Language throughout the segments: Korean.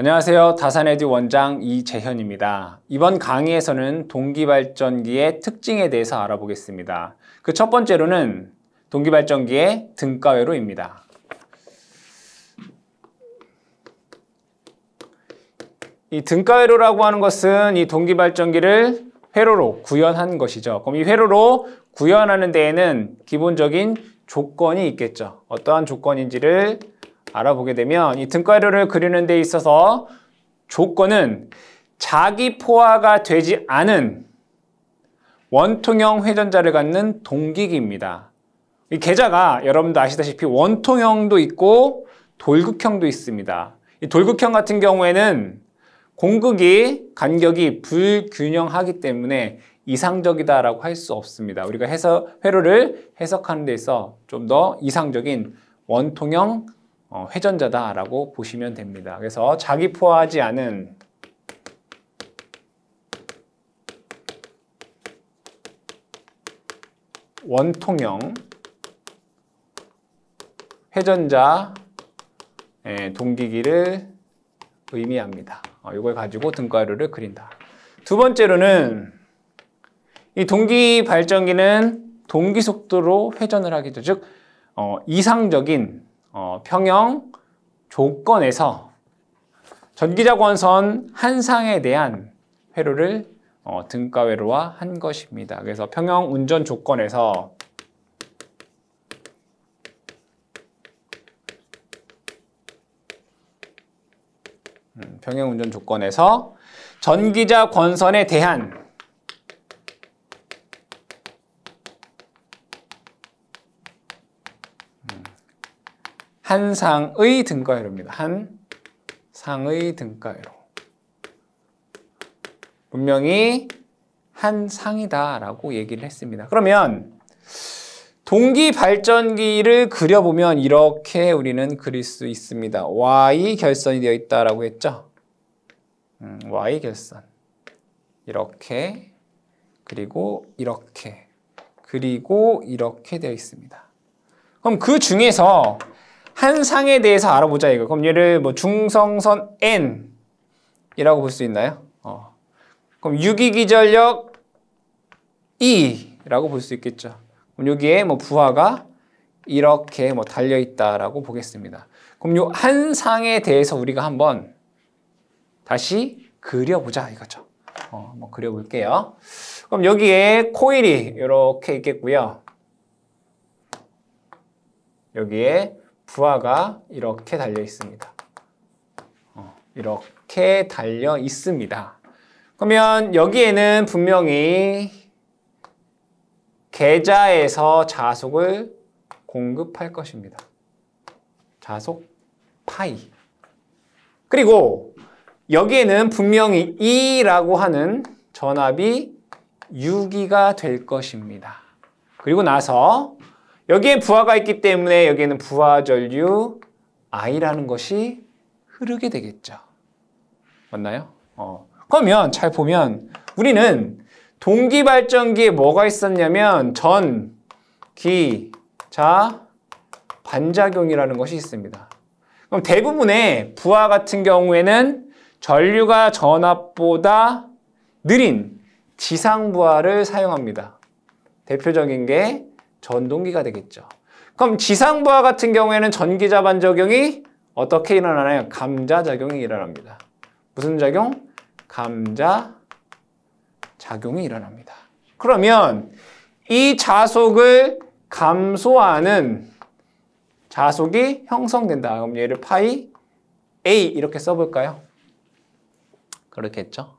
안녕하세요. 다산에듀 원장 이재현입니다. 이번 강의에서는 동기발전기의 특징에 대해서 알아보겠습니다. 그 첫 번째로는 동기발전기의 등가회로입니다. 이 등가회로라고 하는 것은 이 동기발전기를 회로로 구현한 것이죠. 그럼 이 회로로 구현하는 데에는 기본적인 조건이 있겠죠. 어떠한 조건인지를 알아보게 되면 이 등가회로를 그리는 데 있어서 조건은 자기 포화가 되지 않은 원통형 회전자를 갖는 동기기입니다. 이 계자가 여러분도 아시다시피 원통형도 있고 돌극형도 있습니다. 이 돌극형 같은 경우에는 공극이 간격이 불균형하기 때문에 이상적이다라고 할 수 없습니다. 우리가 회로를 해석하는 데 있어 좀 더 이상적인 원통형 회전자다라고 보시면 됩니다. 그래서 자기 포화하지 않은 원통형 회전자 동기기를 의미합니다. 이걸 가지고 등가회로를 그린다. 두 번째로는 이 동기 발전기는 동기 속도로 회전을 하게 되죠. 즉 이상적인 평형 조건에서 전기자 권선 한 상에 대한 회로를 등가회로화 한 것입니다. 그래서 평형 운전 조건에서 평형 운전 조건에서 전기자 권선에 대한 한 상의 등가회로입니다. 한 상의 등가회로. 분명히 한 상이다라고 얘기를 했습니다. 그러면 동기 발전기를 그려보면 이렇게 우리는 그릴 수 있습니다. Y 결선이 되어 있다라고 했죠. Y 결선. 이렇게, 그리고 이렇게, 그리고 이렇게 되어 있습니다. 그럼 그 중에서 한 상에 대해서 알아보자 이거. 그럼 얘를 뭐 중성선 N이라고 볼 수 있나요? 그럼 유기기전력 E라고 볼 수 있겠죠. 그럼 여기에 뭐 부하가 이렇게 뭐 달려 있다라고 보겠습니다. 그럼 요 한 상에 대해서 우리가 한번 다시 그려보자 이거죠. 한번 그려볼게요. 그럼 여기에 코일이 이렇게 있겠고요. 여기에 부하가 이렇게 달려 있습니다. 이렇게 달려 있습니다. 그러면 여기에는 분명히 계자에서 자속을 공급할 것입니다. 자속 파이. 그리고 여기에는 분명히 E라고 하는 전압이 6기가 될 것입니다. 그리고 나서 여기에 부하가 있기 때문에 여기에는 부하 전류 I라는 것이 흐르게 되겠죠. 맞나요? 그러면 잘 보면 우리는 동기 발전기에 뭐가 있었냐면 전기자 반작용이라는 것이 있습니다. 그럼 대부분의 부하 같은 경우에는 전류가 전압보다 느린 지상부하를 사용합니다. 대표적인 게 전동기가 되겠죠. 그럼 지상부하 같은 경우에는 전기자 반작용이 어떻게 일어나나요? 감자작용이 일어납니다. 무슨 작용? 감자작용이 일어납니다. 그러면 이 자속을 감소하는 자속이 형성된다. 그럼 얘를 파이 A 이렇게 써볼까요? 그렇겠죠.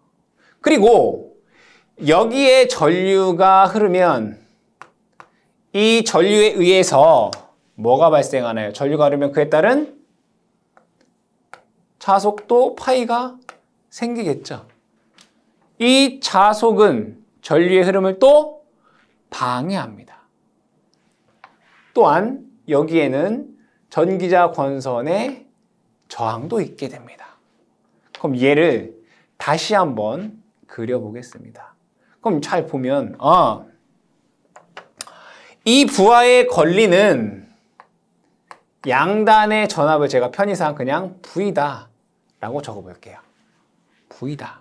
그리고 여기에 전류가 흐르면 이 전류에 의해서 뭐가 발생하나요? 전류가 흐르면 그에 따른 자속도 파이가 생기겠죠. 이 자속은 전류의 흐름을 또 방해합니다. 또한 여기에는 전기자 권선의 저항도 있게 됩니다. 그럼 얘를 다시 한번 그려보겠습니다. 그럼 잘 보면 이 부하에 걸리는 양단의 전압을 제가 편의상 그냥 V다 라고 적어볼게요. V다.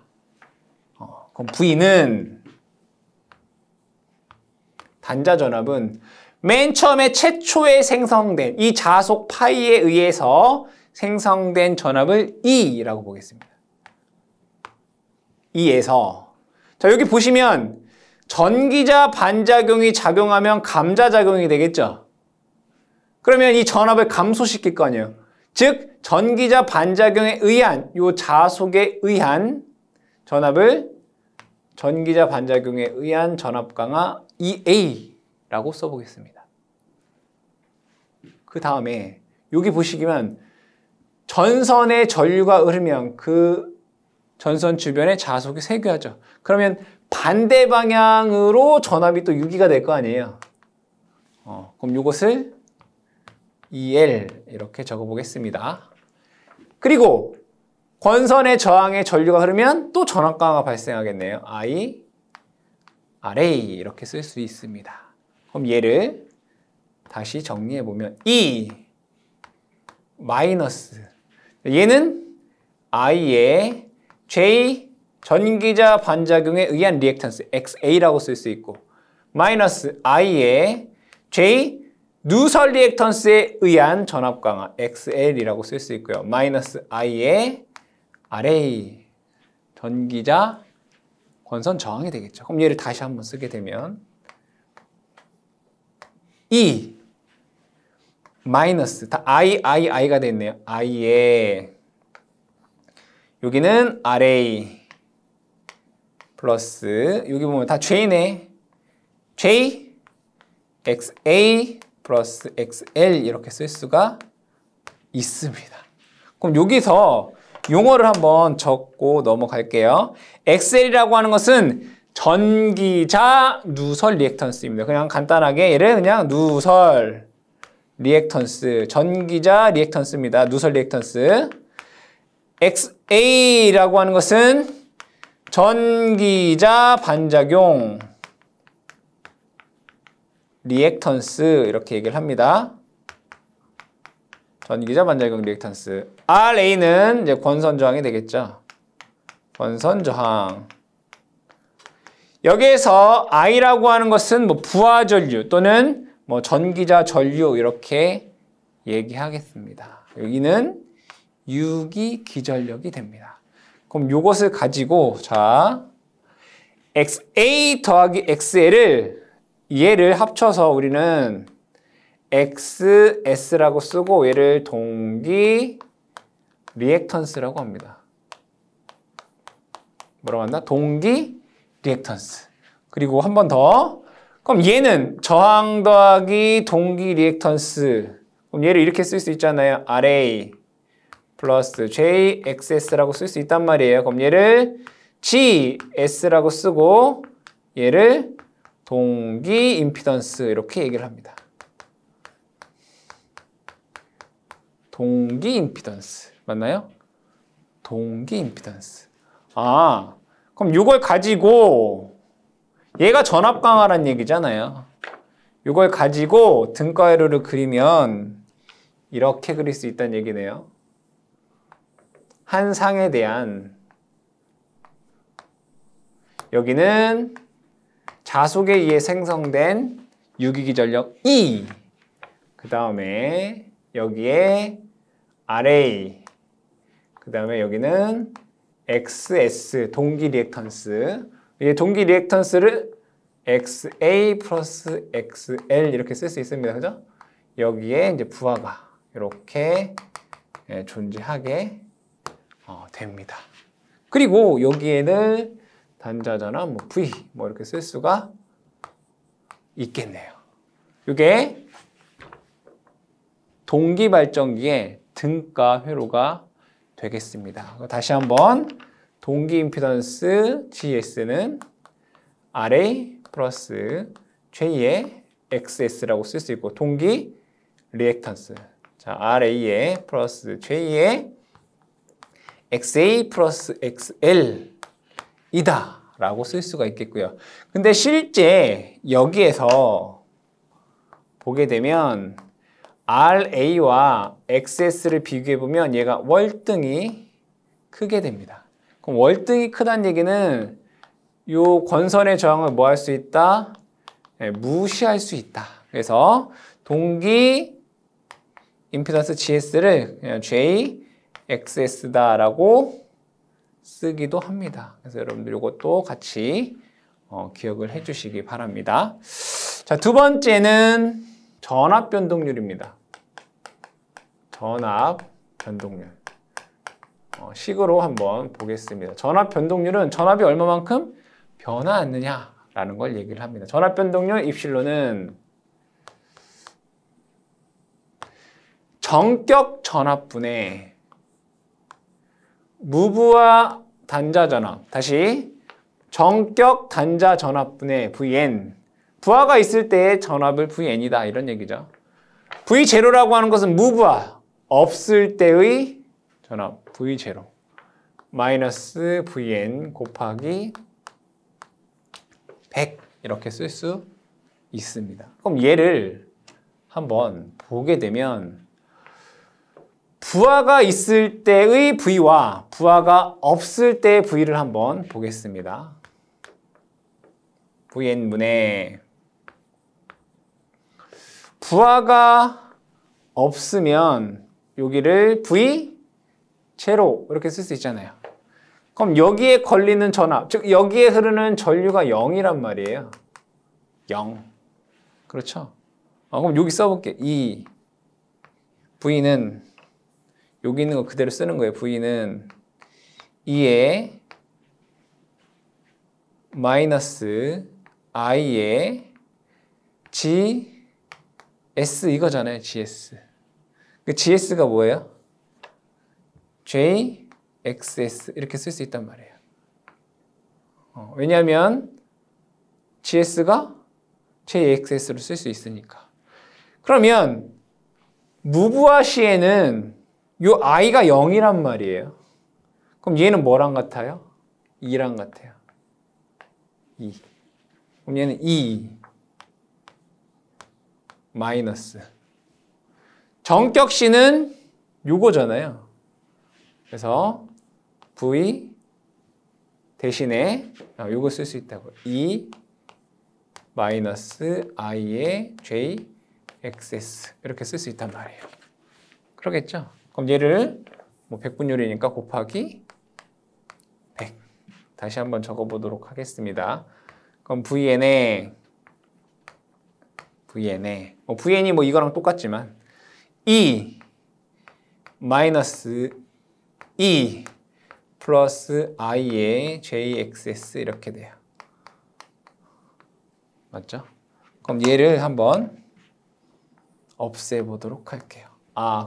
그럼 V는 단자 전압은 맨 처음에 최초에 생성된 이 자속 파이에 의해서 생성된 전압을 E라고 보겠습니다. E에서 자 여기 보시면 전기자 반작용이 작용하면 감자작용이 되겠죠. 그러면 이 전압을 감소시킬 거 아니에요. 즉 전기자 반작용에 의한 이 자속에 의한 전압을 전기자 반작용에 의한 전압 강하 EA라고 써보겠습니다. 그 다음에 여기 보시면 전선에 전류가 흐르면 그 전선 주변에 자속이 세교하죠. 그러면 반대 방향으로 전압이 또 유기가 될 거 아니에요. 그럼 이것을 EL 이렇게 적어보겠습니다. 그리고 권선의 저항에 전류가 흐르면 또 전압 강화가 발생하겠네요. I, RA 이렇게 쓸 수 있습니다. 그럼 얘를 다시 정리해보면 E 마이너스 얘는 I의 J 전기자 반작용에 의한 리액턴스 XA라고 쓸 수 있고 마이너스 I의 J 누설 리액턴스에 의한 전압 강화 XL이라고 쓸 수 있고요. 마이너스 I의 RA 전기자 권선 저항이 되겠죠. 그럼 얘를 다시 한번 쓰게 되면 E 마이너스 다 I가 됐네요. I의 여기는 RA 플러스 여기 보면 다 J네. J XA 플러스 XL 이렇게 쓸 수가 있습니다. 그럼 여기서 용어를 한번 적고 넘어갈게요. XL이라고 하는 것은 전기자 누설 리액턴스입니다. 그냥 간단하게 얘를 그냥 누설 리액턴스, 전기자 리액턴스입니다. 누설 리액턴스. XA라고 하는 것은 전기자 반작용 리액턴스 이렇게 얘기를 합니다. 전기자 반작용 리액턴스. RA는 이제 권선 저항이 되겠죠. 권선 저항. 여기에서 I라고 하는 것은 뭐 부하 전류 또는 뭐 전기자 전류 이렇게 얘기하겠습니다. 여기는 유기 기전력이 됩니다. 그럼 이것을 가지고 자 XA 더하기 XL을 얘를 합쳐서 우리는 XS라고 쓰고 얘를 동기 리액턴스라고 합니다. 뭐라고 한다? 동기 리액턴스. 그리고 한 번 더. 그럼 얘는 저항 더하기 동기 리액턴스. 그럼 얘를 이렇게 쓸 수 있잖아요. RA 플러스 JXS라고 쓸 수 있단 말이에요. 그럼 얘를 GS라고 쓰고 얘를 동기 임피던스 이렇게 얘기를 합니다. 동기 임피던스 맞나요? 동기 임피던스. 아, 그럼 이걸 가지고 얘가 전압 강화란 얘기잖아요. 이걸 가지고 등가회로를 그리면 이렇게 그릴 수 있다는 얘기네요. 한 상에 대한 여기는 자속에 의해 생성된 유기기전력 E 그 다음에 여기에 RA 그 다음에 여기는 XS 동기 리액턴스 이 동기 리액턴스를 XA 플러스 XL 이렇게 쓸 수 있습니다. 그죠? 여기에 이제 부하가 이렇게 존재하게 됩니다. 그리고 여기에는 단자전압 뭐 V 뭐 이렇게 쓸 수가 있겠네요. 이게 동기 발전기의 등가 회로가 되겠습니다. 다시 한번 동기 임피던스 GS는 RA 플러스 J의 XS라고 쓸 수 있고 동기 리액턴스 자 RA의 플러스 J의 XA 플러스 XL 이다 라고 쓸 수가 있겠고요. 근데 실제 여기에서 보게 되면 RA와 XS를 비교해 보면 얘가 월등히 크게 됩니다. 그럼 월등히 크다는 얘기는 요 권선의 저항을 뭐 할 수 있다? 네, 무시할 수 있다. 그래서 동기 임피던스 GS를 그냥 JXS다라고 쓰기도 합니다. 그래서 여러분들 이것도 같이 기억을 해주시기 바랍니다. 자, 두 번째는 전압 변동률입니다. 전압 변동률. 식으로 한번 보겠습니다. 전압 변동률은 전압이 얼마만큼 변화하느냐라는 걸 얘기를 합니다. 전압 변동률 입실로는 정격 전압분의 무부하 단자 전압. 다시 정격 단자 전압분의 Vn. 부하가 있을 때의 전압을 Vn이다 이런 얘기죠. V0라고 하는 것은 무부하 없을 때의 전압 V0 마이너스 Vn 곱하기 100 이렇게 쓸 수 있습니다. 그럼 얘를 한번 보게 되면 부하가 있을 때의 V와 부하가 없을 때의 V를 한번 보겠습니다. Vn분의 부하가 없으면 여기를 V0 이렇게 쓸 수 있잖아요. 그럼 여기에 걸리는 전압, 즉 여기에 흐르는 전류가 0이란 말이에요. 0. 그렇죠? 그럼 여기 써볼게. 이 V는 여기 있는 거 그대로 쓰는 거예요. V는 2에 마이너스 I에 GS 이거잖아요. GS. 그 GS가 뭐예요? JXS 이렇게 쓸 수 있단 말이에요. 왜냐하면 GS가 JXS로 쓸 수 있으니까. 그러면 무부하 시에는 요 I가 0이란 말이에요. 그럼 얘는 뭐랑 같아요? 2랑 같아요. 2. 그럼 얘는 2 마이너스. 정격 C는 요거잖아요. 그래서 V 대신에 요거 쓸 수 있다고요. 2 마이너스 I의 JXS 이렇게 쓸 수 있단 말이에요. 그러겠죠? 그럼 얘를 뭐 100분율이니까 곱하기 100. 다시 한번 적어보도록 하겠습니다. 그럼 VN에 VN이 뭐 이거랑 똑같지만 E 마이너스 E 플러스 I의 JXS 이렇게 돼요. 맞죠? 그럼 얘를 한번 없애보도록 할게요.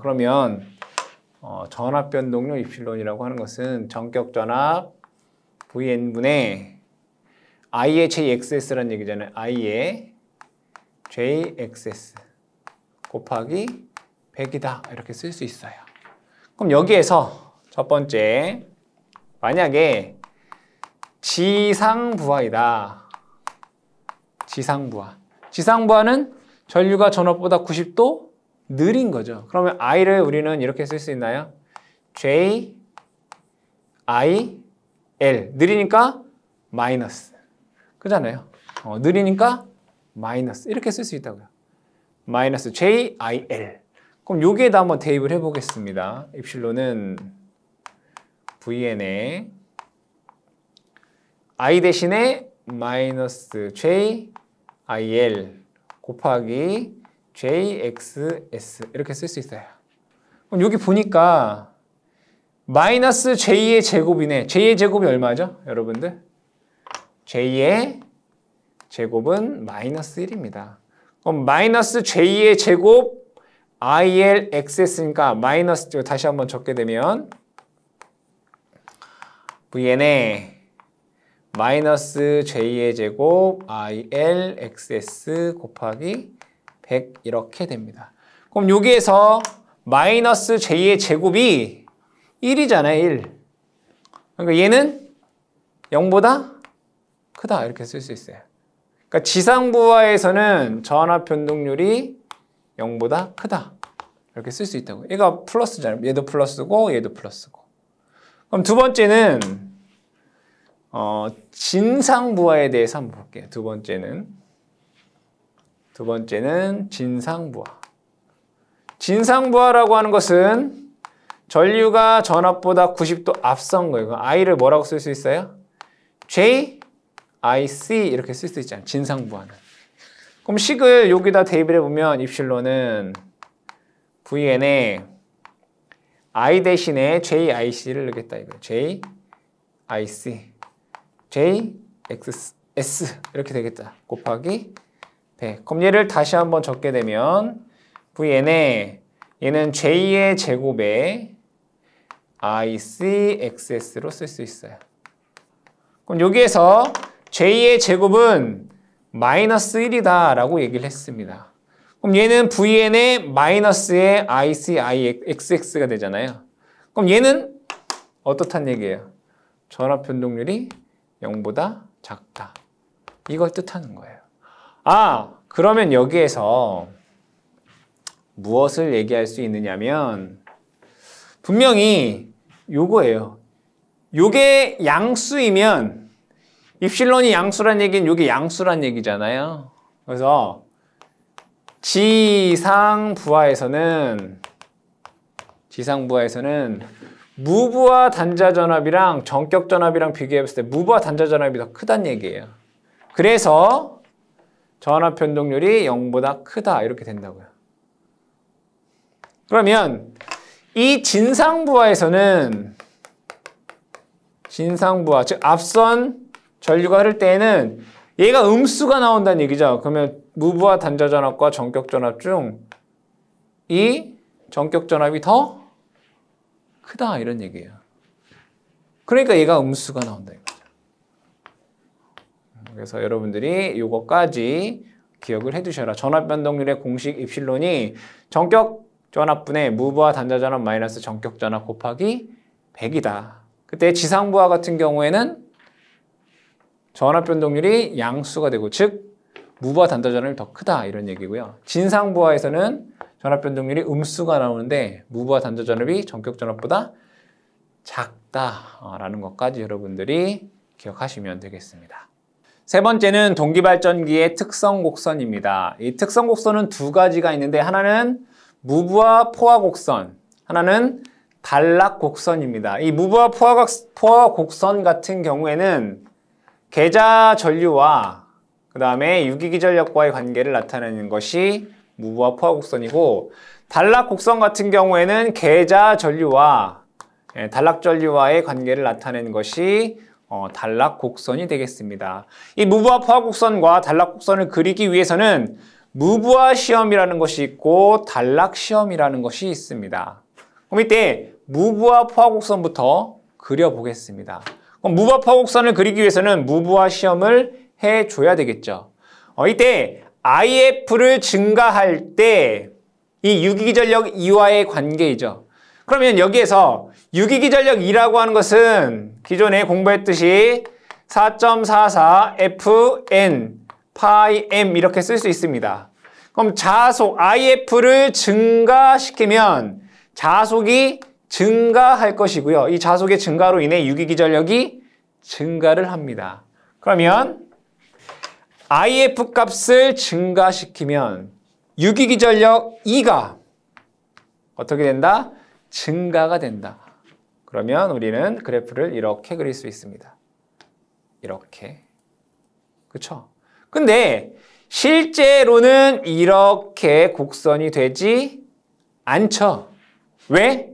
그러면 전압 변동률 입실론이라고 하는 것은 전격 전압 Vn분의 I의 JXS라는 얘기잖아요. I의 JXS 곱하기 100이다 이렇게 쓸 수 있어요. 그럼 여기에서 첫 번째 만약에 지상부하이다. 지상부하는 전류가 전압보다 90도 느린 거죠. 그러면 I를 우리는 이렇게 쓸 수 있나요? J, I, L. 느리니까 마이너스. 그잖아요. 느리니까 마이너스. 이렇게 쓸 수 있다고요. 마이너스 J, I, L. 그럼 여기에다 한번 대입을 해보겠습니다. 입실로는 Vn에 I 대신에 마이너스 J, I, L 곱하기 JXS 이렇게 쓸 수 있어요. 그럼 여기 보니까 마이너스 J의 제곱이네. J의 제곱이 얼마죠? 여러분들? J의 제곱은 마이너스 1입니다. 그럼 마이너스 J의 제곱 ILXS니까 마이너스 다시 한번 적게 되면 Vn에 마이너스 J의 제곱 ILXS 곱하기 100 이렇게 됩니다. 그럼 여기에서 마이너스 J의 제곱이 1이잖아요. 1. 그러니까 얘는 0보다 크다 이렇게 쓸 수 있어요. 그러니까 지상부하에서는 전압 변동률이 0보다 크다 이렇게 쓸 수 있다고. 얘가 플러스잖아요. 얘도 플러스고 얘도 플러스고. 그럼 두 번째는 진상부하에 대해서 한번 볼게요. 두 번째는 진상부하. 진상부하라고 하는 것은 전류가 전압보다 90도 앞선 거예요. I를 뭐라고 쓸 수 있어요? J, I, C 이렇게 쓸 수 있잖아요. 진상부하는. 그럼 식을 여기다 대입을 해보면 입실로는 Vn에 I 대신에 JIC를 넣겠다 이거예요. JIC, JXS 이렇게 되겠다. 곱하기 100. 그럼 얘를 다시 한번 적게 되면 Vn에 얘는 J의 제곱에 ICXS로 쓸 수 있어요. 그럼 여기에서 J의 제곱은 마이너스 1이다 라고 얘기를 했습니다. 그럼 얘는 Vn의 마이너스의 ICIXX가 되잖아요. 그럼 얘는 어떻단 얘기예요? 전압 변동률이 0보다 작다. 이걸 뜻하는 거예요. 그러면 여기에서 무엇을 얘기할 수 있느냐면 분명히 요거예요. 요게 양수이면 입실론이 양수란 얘기는 요게 양수란 얘기잖아요. 그래서 지상부하에서는 무부하 단자전압이랑 전격전압이랑 비교해봤을 때 무부하 단자전압이 더 크다는 얘기예요. 그래서 전압 변동률이 0보다 크다 이렇게 된다고요. 그러면 이 진상부하에서는 즉 앞선 전류가 흐를 때에는 얘가 음수가 나온다는 얘기죠. 그러면 무부하 단자전압과 전격전압 중 이 전격전압이 더 크다 이런 얘기예요. 그러니까 얘가 음수가 나온다 이거죠. 그래서 여러분들이 이거까지 기억을 해두셔라. 전압 변동률의 공식 입실론이 전격전압분의 무부하 단자전압 마이너스 전격전압 곱하기 100이다. 그때 지상부하 같은 경우에는 전압 변동률이 양수가 되고 즉 무부하 단자전압이 더 크다 이런 얘기고요. 진상부하에서는 전압 변동률이 음수가 나오는데 무부하 단자전압이 전격전압보다 작다라는 것까지 여러분들이 기억하시면 되겠습니다. 세 번째는 동기발전기의 특성 곡선입니다. 이 특성 곡선은 두 가지가 있는데 하나는 무부하 포화 곡선, 하나는 단락 곡선입니다. 이 무부하 포화 곡선 같은 경우에는 계자 전류와 그 다음에 유기기전력과의 관계를 나타내는 것이 무부하 포화 곡선이고 단락 곡선 같은 경우에는 계자 전류와 단락 전류와의 관계를 나타내는 것이 단락 곡선이 되겠습니다. 이 무부하 포화 곡선과 단락 곡선을 그리기 위해서는 무부하 시험이라는 것이 있고 단락 시험이라는 것이 있습니다. 그럼 이때 무부하 포화 곡선부터 그려보겠습니다. 그럼 무부하 포화 곡선을 그리기 위해서는 무부하 시험을 해줘야 되겠죠. 이때 IF를 증가할 때 이 유기기전력 2와의 관계이죠. 그러면 여기에서 유기기전력 2라고 하는 것은 기존에 공부했듯이 4.44 FN 파이 M 이렇게 쓸 수 있습니다. 그럼 자속 IF를 증가시키면 자속이 증가할 것이고요. 이 자속의 증가로 인해 유기기전력이 증가를 합니다. 그러면 IF 값을 증가시키면 유기기전력 2가 어떻게 된다? 증가가 된다. 그러면 우리는 그래프를 이렇게 그릴 수 있습니다. 이렇게. 그쵸? 근데 실제로는 이렇게 곡선이 되지 않죠. 왜?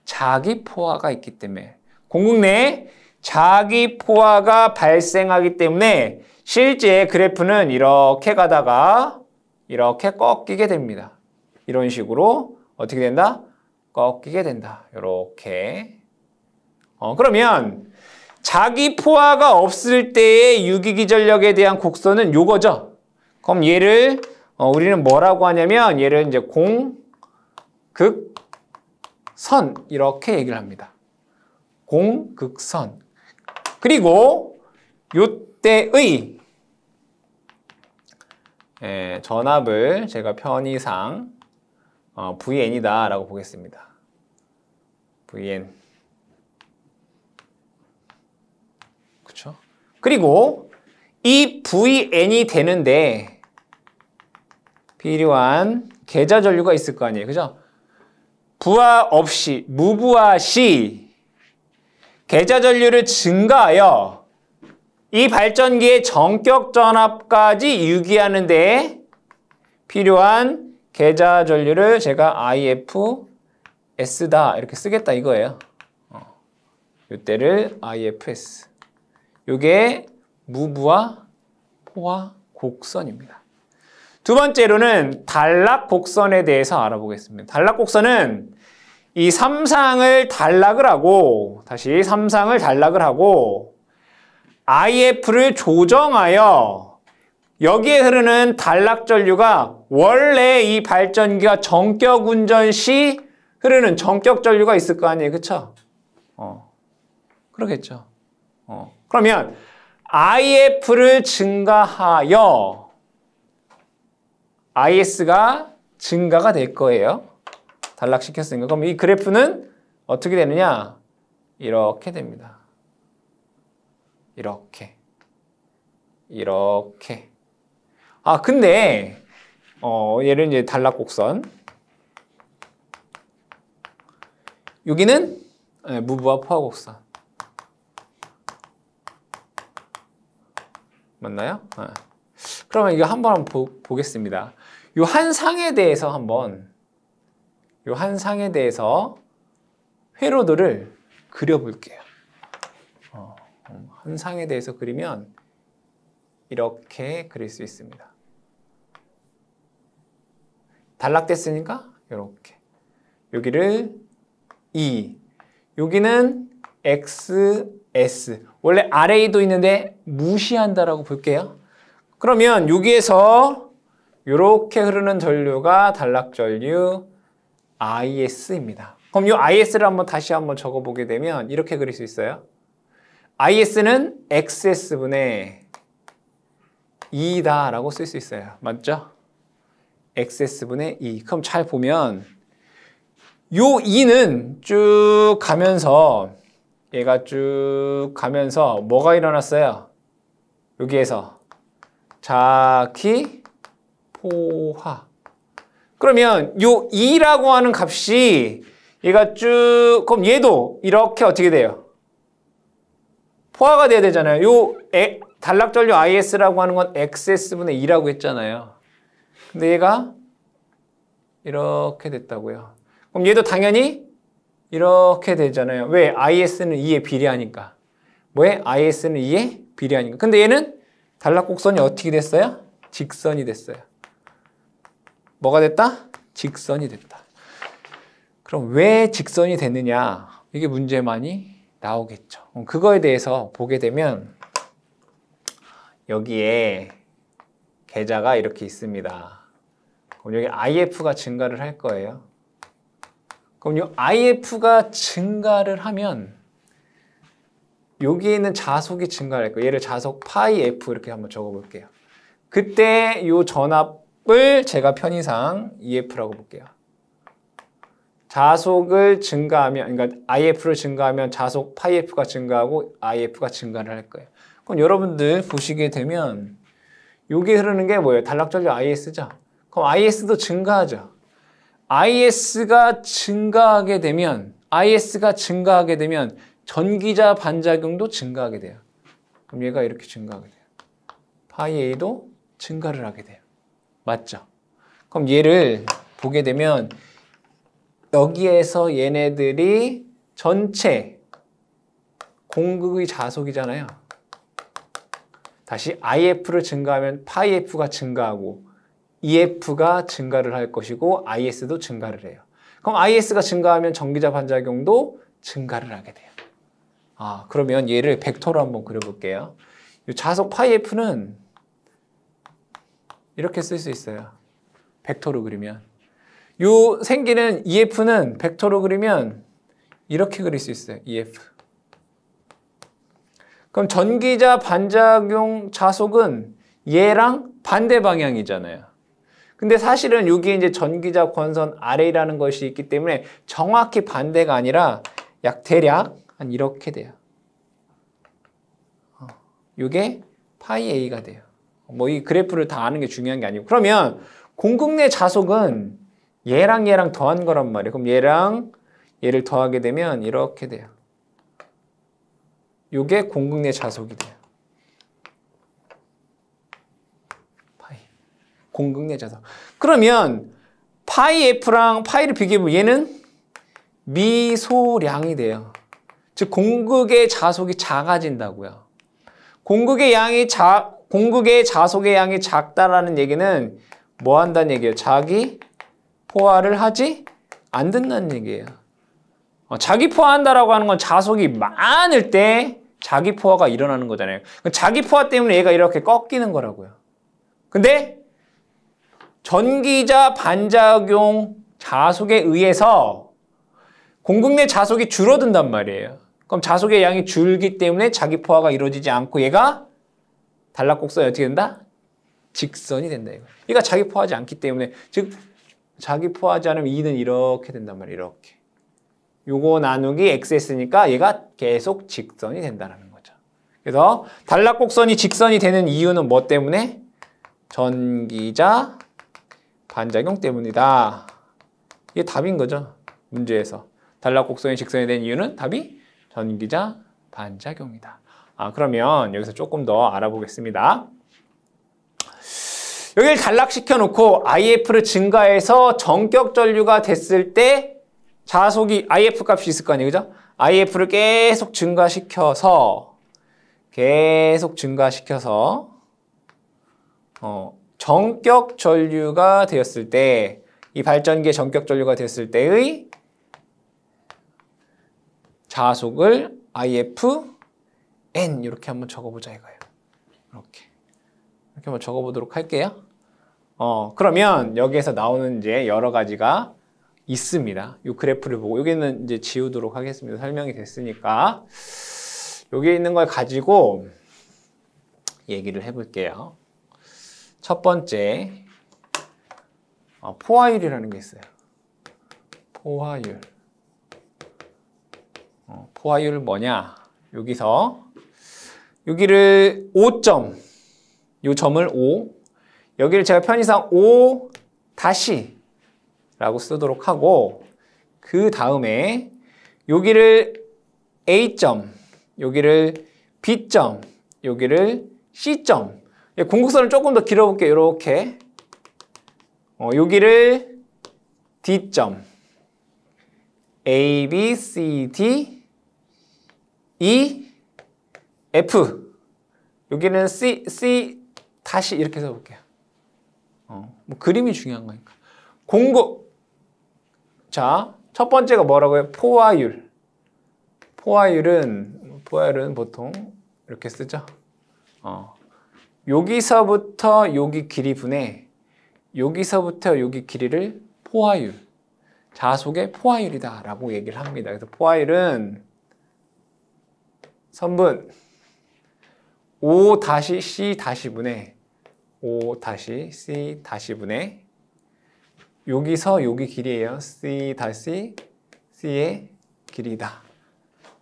자기 포화가 있기 때문에. 공국 내에 자기 포화가 발생하기 때문에 실제 그래프는 이렇게 가다가 이렇게 꺾이게 됩니다. 이런 식으로 어떻게 된다? 꺾이게 된다. 이렇게. 그러면 자기 포화가 없을 때의 유기기전력에 대한 곡선은 요거죠. 그럼 얘를 우리는 뭐라고 하냐면 얘를 이제 공극선 이렇게 얘기를 합니다. 공극선. 그리고 요때의 전압을 제가 편의상 VN이다 라고 보겠습니다. VN. 그리고 이 VN이 되는데 필요한 계좌 전류가 있을 거 아니에요. 그죠? 부하 없이, 무부하 시 계좌 전류를 증가하여 이 발전기의 전격 전압까지 유지하는 데 필요한 계좌 전류를 제가 IFS다 이렇게 쓰겠다 이거예요. 이때를 IFS. 이게 무부하 포화 곡선입니다. 두 번째로는 단락 곡선에 대해서 알아보겠습니다. 단락 곡선은 이 3상을 단락을 하고 다시 3상을 단락을 하고 IF를 조정하여 여기에 흐르는 단락 전류가 원래 이 발전기가 전격 운전 시 흐르는 전격 전류가 있을 거 아니에요. 그쵸? 그러겠죠. 그러면 IF를 증가하여 IS가 증가가 될 거예요. 단락시켰으니까. 그럼 이 그래프는 어떻게 되느냐? 이렇게 됩니다. 이렇게. 아, 근데 얘를 이제 단락곡선. 여기는 무부하 포화곡선. 맞나요? 그러면 이거 한번 보겠습니다. 요 한 상에 대해서 회로도를 그려볼게요. 한 상에 대해서 그리면 이렇게 그릴 수 있습니다. 단락됐으니까 이렇게. 여기를 E, 여기는 XS. 원래 RA도 있는데 무시한다라고 볼게요. 그러면 여기에서 이렇게 흐르는 전류가 단락 전류 IS입니다. 그럼 이 IS를 다시 한번 적어보게 되면 이렇게 그릴 수 있어요. IS는 XS분의 2다라고 쓸 수 있어요. 맞죠? XS분의 2. 그럼 잘 보면 요 2는 쭉 가면서 얘가 쭉 가면서 뭐가 일어났어요? 여기에서 자기 포화. 그러면 요 2라고 하는 값이 얘가 쭉 그럼 얘도 이렇게 어떻게 돼요? 포화가 돼야 되잖아요. 요 단락 전류 IS라고 하는 건 XS분의 2라고 했잖아요. 근데 얘가 이렇게 됐다고요. 그럼 얘도 당연히 이렇게 되잖아요. 왜? IS는 2에 비례하니까. 왜? IS는 2에 비례하니까. 근데 얘는 단락곡선이 어떻게 됐어요? 직선이 됐어요. 뭐가 됐다? 직선이 됐다. 그럼 왜 직선이 됐느냐? 이게 문제만이 나오겠죠. 그거에 대해서 보게 되면 여기에 계좌가 이렇게 있습니다. 그럼 여기 IF가 증가를 할 거예요. 그럼 이 IF가 증가를 하면 여기에 있는 자속이 증가할 거예요. 얘를 자속 파이 F 이렇게 한번 적어볼게요. 그때 이 전압을 제가 편의상 EF라고 볼게요. 자속을 증가하면, 그러니까 IF를 증가하면 자속 파이 F가 증가하고 IF가 증가를 할 거예요. 그럼 여러분들 보시게 되면 여기 흐르는 게 뭐예요? 단락 전류 IS죠. 그럼 IS도 증가하죠. IS가 증가하게 되면 전기자 반작용도 증가하게 돼요. 그럼 얘가 이렇게 증가하게 돼요. 파이 A도 증가를 하게 돼요. 맞죠? 그럼 얘를 보게 되면 여기에서 얘네들이 전체 공극의 자속이잖아요. 다시 IF를 증가하면 파이 F가 증가하고 EF가 증가를 할 것이고 IS도 증가를 해요. 그럼 IS가 증가하면 전기자 반작용도 증가를 하게 돼요. 그러면 얘를 벡터로 한번 그려볼게요. 이 자속 파이 F는 이렇게 쓸 수 있어요. 벡터로 그리면. 요 생기는 EF는 벡터로 그리면 이렇게 그릴 수 있어요. EF. 그럼 전기자 반작용 자속은 얘랑 반대 방향이잖아요. 근데 사실은 여기에 이제 전기자 권선 RA라는 것이 있기 때문에 정확히 반대가 아니라 대략 한 이렇게 돼요. 이게 파이 A가 돼요. 뭐 이 그래프를 다 아는 게 중요한 게 아니고. 그러면 공극 내 자속은 얘랑 얘랑 더한 거란 말이에요. 그럼 얘랑 얘를 더하게 되면 이렇게 돼요. 이게 공극 내 자속이 돼요. 파이. 공극 내 자속. 그러면 파이 F랑 파이를 비교해보면 얘는 미소량이 돼요. 즉 공극의 자속이 작아진다고요. 공극의 자속의 양이 작다라는 얘기는 뭐 한다는 얘기예요? 자기 포화를 하지 않는다는 얘기예요. 자기 포화한다라고 하는 건 자속이 많을 때 자기 포화가 일어나는 거잖아요. 자기 포화 때문에 얘가 이렇게 꺾이는 거라고요. 근데 전기자 반작용 자속에 의해서 공극 내 자속이 줄어든단 말이에요. 그럼 자속의 양이 줄기 때문에 자기 포화가 이루어지지 않고 얘가 단락곡선이 어떻게 된다? 직선이 된다. 얘가 자기 포화하지 않기 때문에, 즉 자기 포화하지 않으면 2는 이렇게 된단 말이에요. 이렇게. 요거 나누기 xs니까 얘가 계속 직선이 된다는 거죠. 그래서 단락곡선이 직선이 되는 이유는 뭐 때문에? 전기자 반작용 때문이다. 이게 답인 거죠. 문제에서. 단락곡선이 직선이 된 이유는 답이 전기자 반작용이다. 그러면 여기서 조금 더 알아보겠습니다. 여기를 단락시켜 놓고 IF를 증가해서 전격 전류가 됐을 때 자속이 IF 값이 있을 거 아니에요. 그죠? IF를 계속 증가시켜서 전격 전류가 되었을 때, 이 발전기의 전격 전류가 되었을 때의 자속을 IFN 이렇게 한번 적어보자 이거예요. 이렇게 한번 적어보도록 할게요. 그러면 여기에서 나오는 이제 여러 가지가 있습니다. 이 그래프를 보고 여기는 이제 지우도록 하겠습니다. 설명이 됐으니까 여기 있는 걸 가지고 얘기를 해볼게요. 첫 번째 포화율이라는 게 있어요. 포화율. 포화율 뭐냐? 여기서 여기를 5점, 요 점을 5, 여기를 제가 편의상 5 다시 라고 쓰도록 하고, 그 다음에 여기를 A점, 여기를 B점, 여기를 C점. 공극선을 조금 더 길어볼게요. 이렇게. 여기를 D점, A, B, C, D, E, F. 여기는 C 다시 이렇게 써볼게요. 뭐 그림이 중요한 거니까. 공극. 자, 첫 번째가 뭐라고요? 포화율. 포화율은 보통 이렇게 쓰죠. 여기서부터 여기 길이 분해, 여기서부터 여기 길이를 포화율, 자속의 포화율이다 라고 얘기를 합니다. 그래서 포화율은 선분 5 다시 C 다시 분해, 5 다시 C 다시 분해, 여기서 여기 길이에요. C 다시 C의 길이다.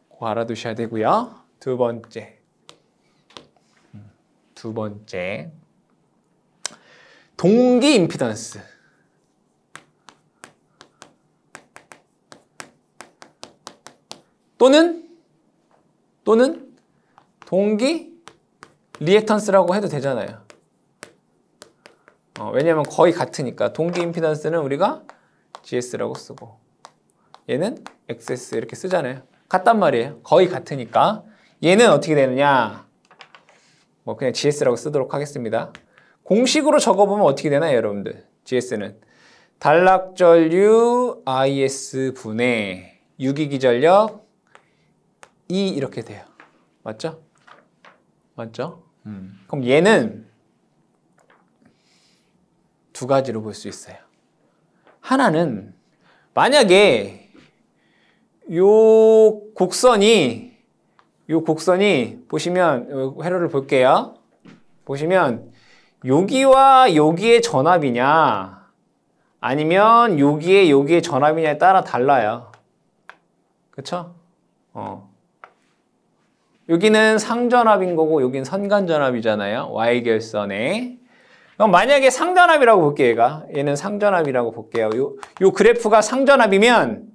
그거 알아두셔야 되고요. 두 번째 동기 임피던스. 또는 동기 리액턴스라고 해도 되잖아요. 왜냐하면 거의 같으니까. 동기 임피던스는 우리가 GS라고 쓰고 얘는 XS 이렇게 쓰잖아요. 같단 말이에요. 거의 같으니까. 얘는 어떻게 되느냐? 뭐 그냥 GS라고 쓰도록 하겠습니다. 공식으로 적어보면 어떻게 되나요, 여러분들? GS는 단락전류 IS 분의 유기기전력 E 이렇게 돼요. 맞죠? 그럼 얘는 두 가지로 볼 수 있어요. 하나는 만약에 요 곡선이 보시면 회로를 볼게요. 보시면 여기와 여기의 전압이냐 아니면 여기의 전압이냐에 따라 달라요. 그쵸? 여기는 상전압인 거고 여기는 선간전압이잖아요. Y결선에. 그럼 만약에 상전압이라고 볼게요. 얘는 상전압이라고 볼게요. 요 그래프가 상전압이면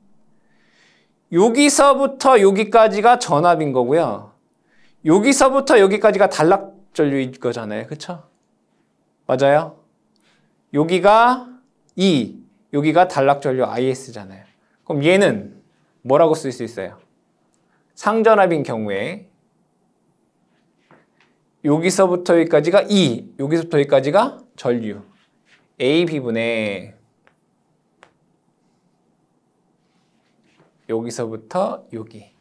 여기서부터 여기까지가 전압인 거고요. 여기서부터 여기까지가 단락전류인 거잖아요. 그쵸? 맞아요? 여기가 E, 여기가 단락전류 IS잖아요. 그럼 얘는 뭐라고 쓸 수 있어요? 상전압인 경우에 여기서부터 여기까지가 E, 여기서부터 여기까지가 전류 AB분의 여기서부터 여기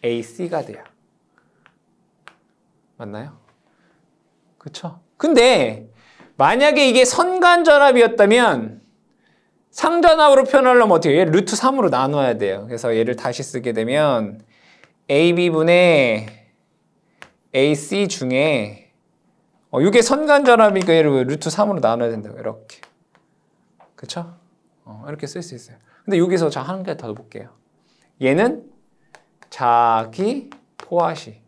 AC가 돼요. 맞나요? 그쵸? 근데 만약에 이게 선간전압이었다면 상전압으로 표현하려면 어떻게 해요? 루트 3으로 나눠야 돼요. 그래서 얘를 다시 쓰게 되면 AB분의 AC 중에 이게 선간전압이니까 얘를 루트 3으로 나눠야 된다고 이렇게. 그쵸? 이렇게 쓸 수 있어요. 근데 여기서 자 한 개 더 볼게요. 얘는 자기 포화시.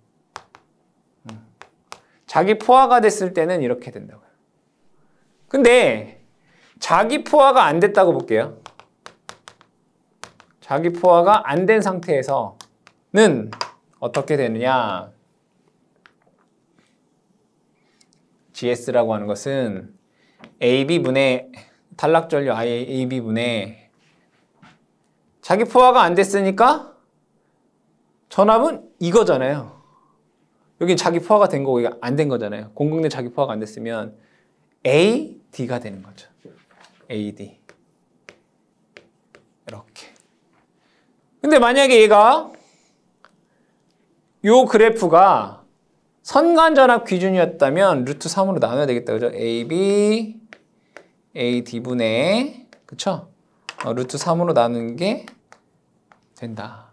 자기 포화가 됐을 때는 이렇게 된다고요. 근데 자기 포화가 안 됐다고 볼게요. 자기 포화가 안 된 상태에서는 어떻게 되느냐? GS라고 하는 것은 AB분의 단락전류 AB분의 자기 포화가 안 됐으니까 전압은 이거잖아요. 여기 자기 포화가 된 거고 이게 안 된 거잖아요. 공극내 자기 포화가 안 됐으면 AD가 되는 거죠. AD. 이렇게. 근데 만약에 얘가 요 그래프가 선간전압 기준이었다면 루트 3으로 나눠야 되겠다. 그죠? AB, AD분의 그쵸? 루트 3으로 나누는 게 된다.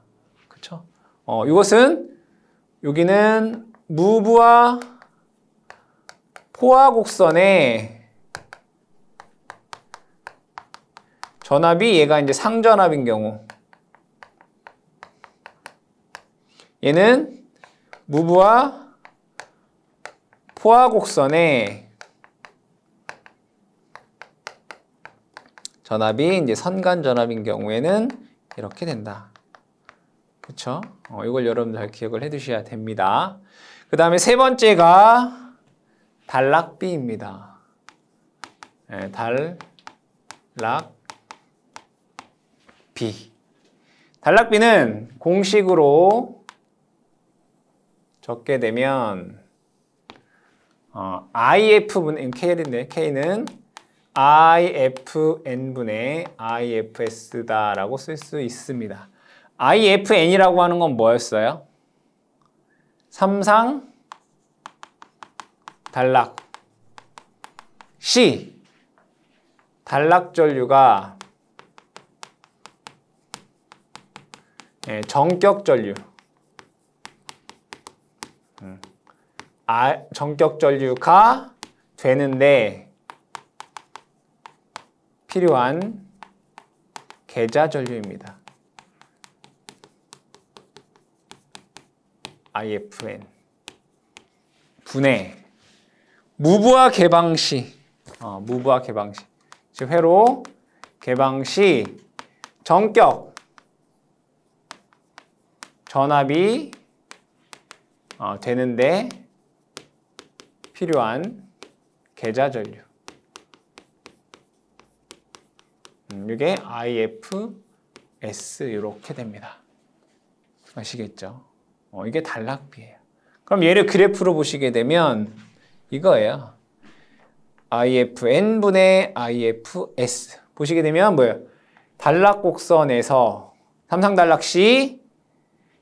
그쵸? 이것은 여기는 무브와 포화 곡선의 전압이 얘가 이제 상전압인 경우 얘는 무브와 포화 곡선의 전압이 이제 선간전압인 경우에는 이렇게 된다. 그쵸? 이걸 여러분들 잘 기억을 해 두셔야 됩니다. 그 다음에 세 번째가 단락비입니다. 네, 단락비. 단락비는 공식으로 적게 되면 IF분의 K인데 K는 IFN분의 IFS다라고 쓸 수 있습니다. IFN이라고 하는 건 뭐였어요? 삼상 단락 C 단락전류가 정격전류 정격전류가 되는데 필요한 계좌전류입니다. IFN 분의 무브와 개방시 무브와 개방시 즉 회로 개방시 정격 전압이 되는데 필요한 계좌전류 이게 IFS 이렇게 됩니다. 아시겠죠? 이게 단락비예요. 그럼 얘를 그래프로 보시게 되면 이거예요. IFN분의 IFS 보시게 되면 뭐예요? 단락곡선에서 삼상단락시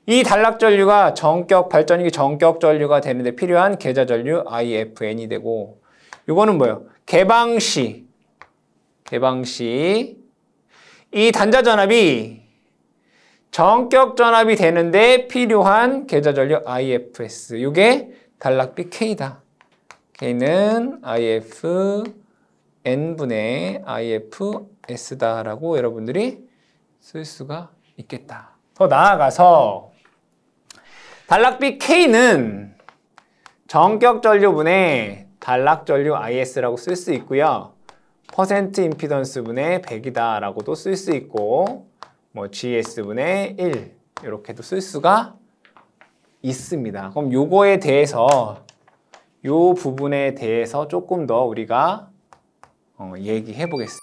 이 단락전류가 발전기 정격전류가 되는데 필요한 계좌전류 IFN이 되고 이거는 뭐예요? 개방시 이 단자전압이 정격전압이 되는데 필요한 계좌전류 IFS 이게 단락비 K다. K는 IFN분의 IFS다라고 여러분들이 쓸 수가 있겠다. 더 나아가서 단락비 K는 전격 전류분의 단락 전류 IS라고 쓸 수 있고요. 퍼센트 임피던스 분의 100이다 라고도 쓸 수 있고 뭐 GS 분의 1 이렇게도 쓸 수가 있습니다. 그럼 요거에 대해서 요 부분에 대해서 조금 더 우리가 얘기해 보겠습니다.